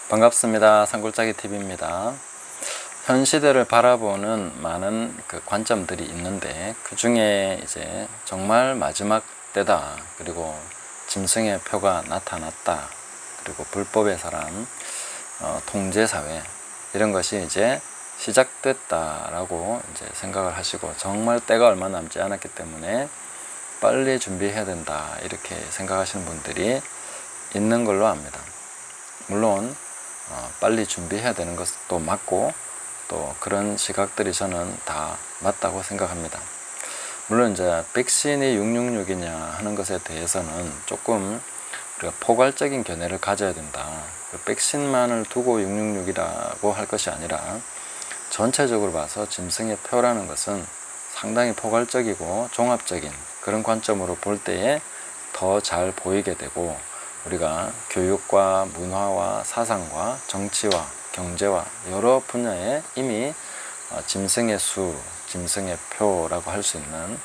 반갑습니다. 산골짜기 TV입니다. 현 시대를 바라보는 많은 관점들이 있는데, 그 중에 이제 정말 마지막 때다, 그리고 짐승의 표가 나타났다, 그리고 불법의 사람, 통제사회, 이런 것이 이제 시작됐다라고 이제 생각을 하시고, 정말 때가 얼마 남지 않았기 때문에 빨리 준비해야 된다, 이렇게 생각하시는 분들이 있는 걸로 압니다. 물론 빨리 준비해야 되는 것도 맞고, 또 그런 시각들이 저는 다 맞다고 생각합니다. 물론 이제 백신이 666이냐 하는 것에 대해서는 조금 우리가 포괄적인 견해를 가져야 된다. 백신만을 두고 666이라고 할 것이 아니라 전체적으로 봐서 짐승의 표라는 것은 상당히 포괄적이고 종합적인 그런 관점으로 볼 때에 더 잘 보이게 되고, 우리가 교육과 문화와 사상과 정치와 경제와 여러 분야에 이미 짐승의 수, 짐승의 표라고 할 수 있는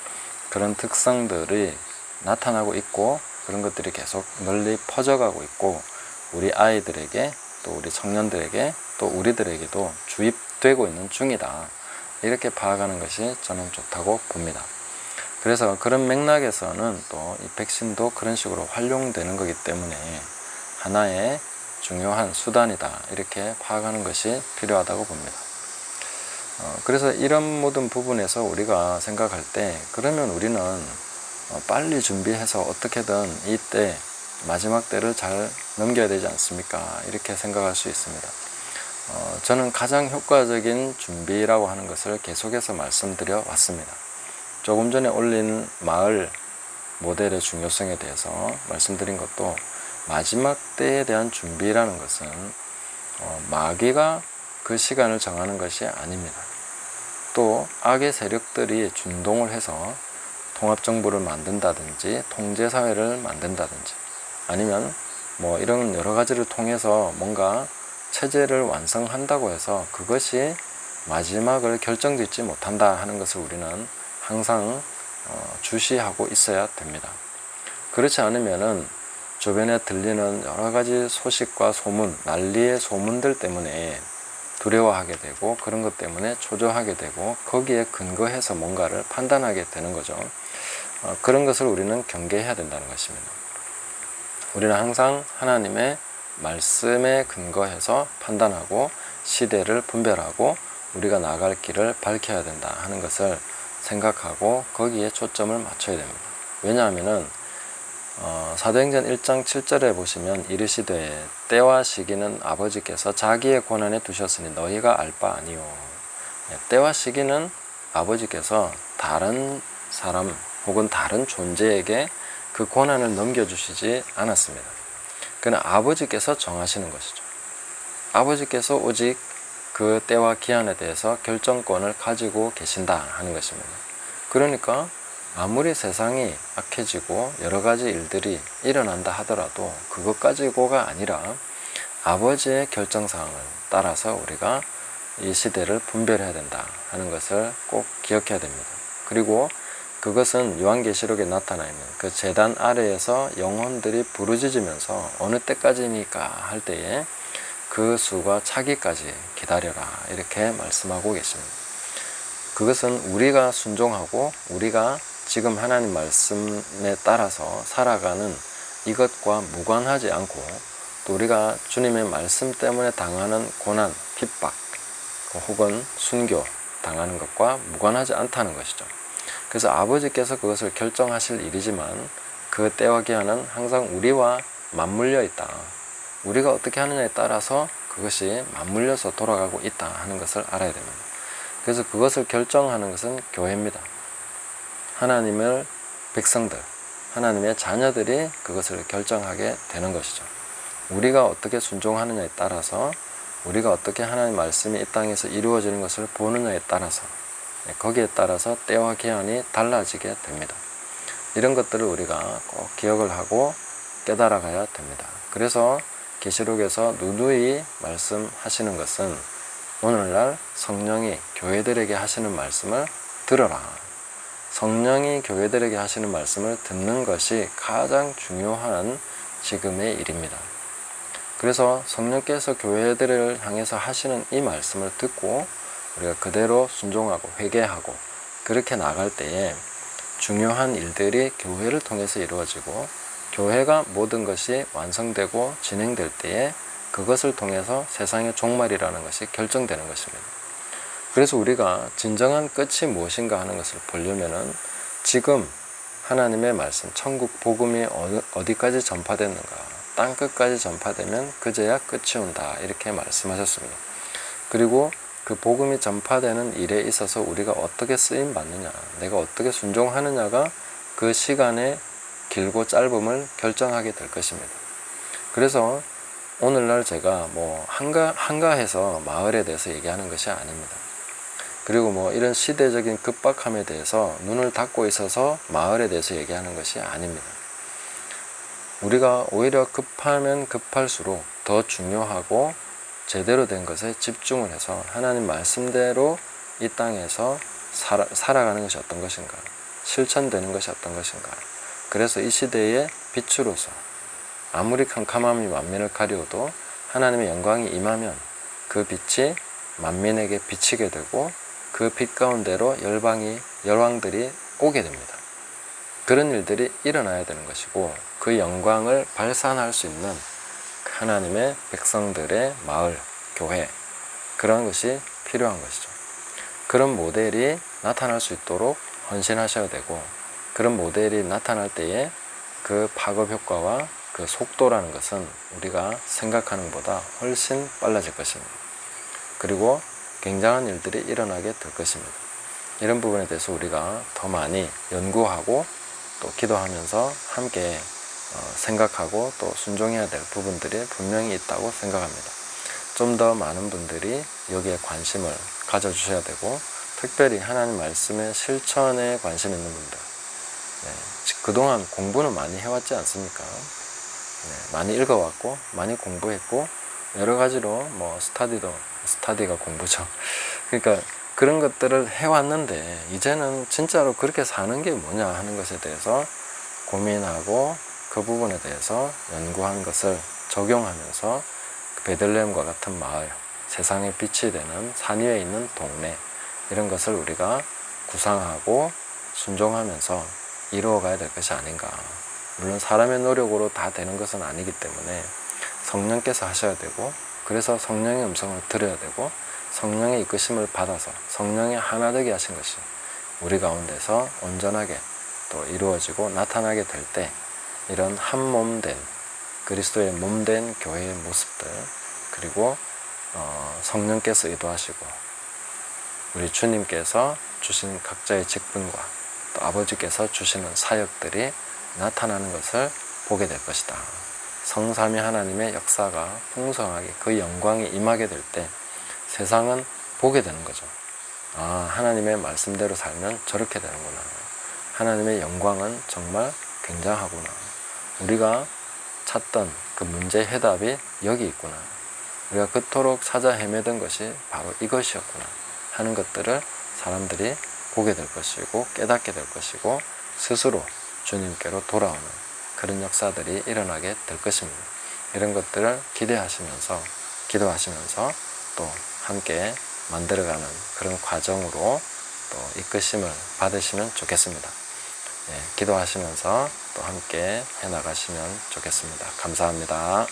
그런 특성들이 나타나고 있고, 그런 것들이 계속 널리 퍼져가고 있고, 우리 아이들에게, 또 우리 청년들에게, 또 우리들에게도 주입되고 있는 중이다, 이렇게 파악하는 것이 저는 좋다고 봅니다. 그래서 그런 맥락에서는 또 이 백신도 그런 식으로 활용되는 거기 때문에 하나의 중요한 수단이다, 이렇게 파악하는 것이 필요하다고 봅니다. 그래서 이런 모든 부분에서 우리가 생각할 때, 그러면 우리는 빨리 준비해서 어떻게든 이때 마지막 때를 잘 넘겨야 되지 않습니까? 이렇게 생각할 수 있습니다. 저는 가장 효과적인 준비라고 하는 것을 계속해서 말씀드려 왔습니다. 조금 전에 올린 마을 모델의 중요성에 대해서 말씀드린 것도, 마지막 때에 대한 준비라는 것은 마귀가 그 시간을 정하는 것이 아닙니다. 또 악의 세력들이 준동을 해서 통합정부를 만든다든지 통제사회를 만든다든지, 아니면 뭐 이런 여러 가지를 통해서 뭔가 체제를 완성한다고 해서 그것이 마지막을 결정짓지 못한다 하는 것을 우리는 항상 주시하고 있어야 됩니다. 그렇지 않으면은 주변에 들리는 여러 가지 소식과 소문, 난리의 소문들 때문에 두려워하게 되고, 그런 것 때문에 초조하게 되고, 거기에 근거해서 뭔가를 판단하게 되는 거죠. 그런 것을 우리는 경계해야 된다는 것입니다. 우리는 항상 하나님의 말씀에 근거해서 판단하고 시대를 분별하고 우리가 나갈 길을 밝혀야 된다 하는 것을 생각하고 거기에 초점을 맞춰야 됩니다. 왜냐하면은 사도행전 1장 7절에 보시면 이르시되 때와 시기는 아버지께서 자기의 권한에 두셨으니 너희가 알 바 아니요. 때와 시기는 아버지께서 다른 사람 혹은 다른 존재에게 그 권한을 넘겨주시지 않았습니다. 그는 아버지께서 정하시는 것이죠. 아버지께서 오직 그 때와 기한에 대해서 결정권을 가지고 계신다 하는 것입니다. 그러니까 아무리 세상이 악해지고 여러 가지 일들이 일어난다 하더라도 그것 가지고가 아니라 아버지의 결정사항을 따라서 우리가 이 시대를 분별해야 된다 하는 것을 꼭 기억해야 됩니다. 그리고 그것은 요한계시록에 나타나 있는 그 제단 아래에서 영혼들이 부르짖으면서 어느 때까지니까 할 때에 그 수가 차기까지 기다려라, 이렇게 말씀하고 계십니다. 그것은 우리가 순종하고 우리가 지금 하나님 말씀에 따라서 살아가는 이것과 무관하지 않고, 또 우리가 주님의 말씀 때문에 당하는 고난, 핍박 혹은 순교 당하는 것과 무관하지 않다는 것이죠. 그래서 아버지께서 그것을 결정하실 일이지만 그 때와 기한은 항상 우리와 맞물려 있다, 우리가 어떻게 하느냐에 따라서 그것이 맞물려서 돌아가고 있다 하는 것을 알아야 됩니다. 그래서 그것을 결정하는 것은 교회입니다. 하나님의 백성들, 하나님의 자녀들이 그것을 결정하게 되는 것이죠. 우리가 어떻게 순종하느냐에 따라서, 우리가 어떻게 하나님의 말씀이 이 땅에서 이루어지는 것을 보느냐에 따라서, 거기에 따라서 때와 기한이 달라지게 됩니다. 이런 것들을 우리가 꼭 기억을 하고 깨달아 가야 됩니다. 그래서 계시록에서 누누이 말씀하시는 것은 오늘날 성령이 교회들에게 하시는 말씀을 들어라, 성령이 교회들에게 하시는 말씀을 듣는 것이 가장 중요한 지금의 일입니다. 그래서 성령께서 교회들을 향해서 하시는 이 말씀을 듣고 우리가 그대로 순종하고 회개하고 그렇게 나갈 때에 중요한 일들이 교회를 통해서 이루어지고, 교회가 모든 것이 완성되고 진행될 때에 그것을 통해서 세상의 종말이라는 것이 결정되는 것입니다. 그래서 우리가 진정한 끝이 무엇인가 하는 것을 보려면은 지금 하나님의 말씀, 천국 복음이 어디까지 전파됐는가, 땅 끝까지 전파되면 그제야 끝이 온다, 이렇게 말씀하셨습니다. 그리고 그 복음이 전파되는 일에 있어서 우리가 어떻게 쓰임 받느냐, 내가 어떻게 순종하느냐가 그 시간의 길고 짧음을 결정하게 될 것입니다. 그래서 오늘날 제가 뭐 한가해서 마을에 대해서 얘기하는 것이 아닙니다. 그리고 뭐 이런 시대적인 급박함에 대해서 눈을 닫고 있어서 마을에 대해서 얘기하는 것이 아닙니다. 우리가 오히려 급하면 급할수록 더 중요하고 제대로 된 것에 집중을 해서 하나님 말씀대로 이 땅에서 살아가는 것이 어떤 것인가, 실천되는 것이 어떤 것인가. 그래서 이 시대의 빛으로서 아무리 캄캄함이 만민을 가리워도 하나님의 영광이 임하면 그 빛이 만민에게 비치게 되고 그 빛 가운데로 열왕들이 오게 됩니다. 그런 일들이 일어나야 되는 것이고, 그 영광을 발산할 수 있는 하나님의 백성들의 마을, 교회, 그런 것이 필요한 것이죠. 그런 모델이 나타날 수 있도록 헌신하셔야 되고, 그런 모델이 나타날 때에 그 파급 효과와 그 속도라는 것은 우리가 생각하는 것보다 훨씬 빨라질 것입니다. 그리고 굉장한 일들이 일어나게 될 것입니다. 이런 부분에 대해서 우리가 더 많이 연구하고 또 기도하면서 함께 생각하고 또 순종해야 될 부분들이 분명히 있다고 생각합니다. 좀 더 많은 분들이 여기에 관심을 가져주셔야 되고, 특별히 하나님 말씀의 실천에 관심 있는 분들, 그동안 공부는 많이 해왔지 않습니까? 많이 읽어왔고 많이 공부했고 여러 가지로 뭐 스타디가 공부죠. 그러니까 그런 것들을 해왔는데 이제는 진짜로 그렇게 사는 게 뭐냐 하는 것에 대해서 고민하고 그 부분에 대해서 연구한 것을 적용하면서 베들레헴과 같은 마을, 세상의 빛이 되는 산 위에 있는 동네, 이런 것을 우리가 구상하고 순종하면서 이루어가야 될 것이 아닌가. 물론 사람의 노력으로 다 되는 것은 아니기 때문에 성령께서 하셔야 되고, 그래서 성령의 음성을 들어야 되고, 성령의 이끄심을 받아서 성령의 하나 되게 하신 것이 우리 가운데서 온전하게 또 이루어지고 나타나게 될 때, 이런 한 몸된 그리스도의 몸된 교회의 모습들, 그리고 성령께서 의도하시고 우리 주님께서 주신 각자의 직분과 또 아버지께서 주시는 사역들이 나타나는 것을 보게 될 것이다. 성삼위 하나님의 역사가 풍성하게 그 영광이 임하게 될 때 세상은 보게 되는 거죠. 아, 하나님의 말씀대로 살면 저렇게 되는구나. 하나님의 영광은 정말 굉장하구나. 우리가 찾던 그 문제의 해답이 여기 있구나. 우리가 그토록 찾아 헤매던 것이 바로 이것이었구나 하는 것들을 사람들이 보게 될 것이고 깨닫게 될 것이고 스스로 주님께로 돌아오는 그런 역사들이 일어나게 될 것입니다. 이런 것들을 기대하시면서 기도하시면서 또 함께 만들어가는 그런 과정으로 또 이끄심을 받으시면 좋겠습니다. 기도하시면서 또 함께 해나가시면 좋겠습니다. 감사합니다.